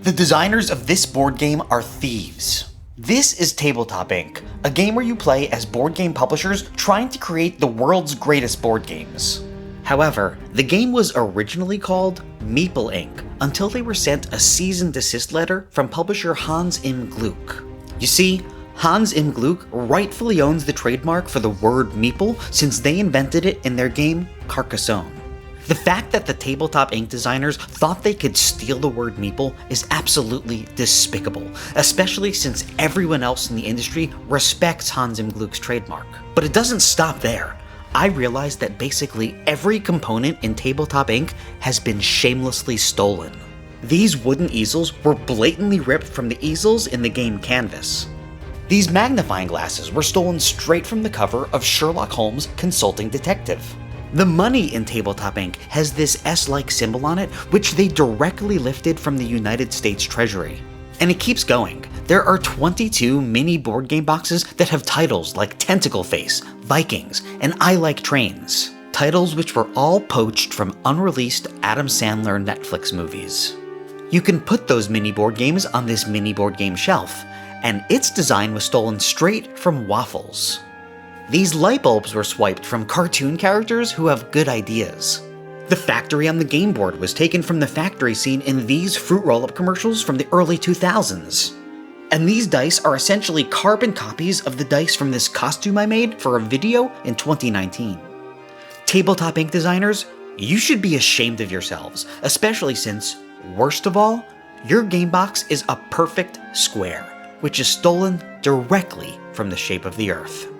The designers of this board game are thieves. This is Tabletop Inc., a game where you play as board game publishers trying to create the world's greatest board games. However, the game was originally called Meeple Inc. until they were sent a cease and desist letter from publisher Hans Im Gluck. You see, Hans Im Gluck rightfully owns the trademark for the word meeple since they invented it in their game Carcassonne. The fact that the Tabletop Inc. designers thought they could steal the word meeple is absolutely despicable, especially since everyone else in the industry respects Hans Im Gluck's trademark. But it doesn't stop there. I realized that basically every component in Tabletop Inc. has been shamelessly stolen. These wooden easels were blatantly ripped from the easels in the game Canvas. These magnifying glasses were stolen straight from the cover of Sherlock Holmes' Consulting Detective. The money in Tabletop Inc. has this S-like symbol on it, which they directly lifted from the United States Treasury. And it keeps going. There are 22 mini board game boxes that have titles like Tentacle Face, Vikings, and I Like Trains. Titles which were all poached from unreleased Adam Sandler Netflix movies. You can put those mini board games on this mini board game shelf, and its design was stolen straight from Waffles. These light bulbs were swiped from cartoon characters who have good ideas. The factory on the game board was taken from the factory scene in these fruit roll-up commercials from the early 2000s. And these dice are essentially carbon copies of the dice from this costume I made for a video in 2019. Tabletop Inc. designers, you should be ashamed of yourselves, especially since, worst of all, your game box is a perfect square, which is stolen directly from the shape of the Earth.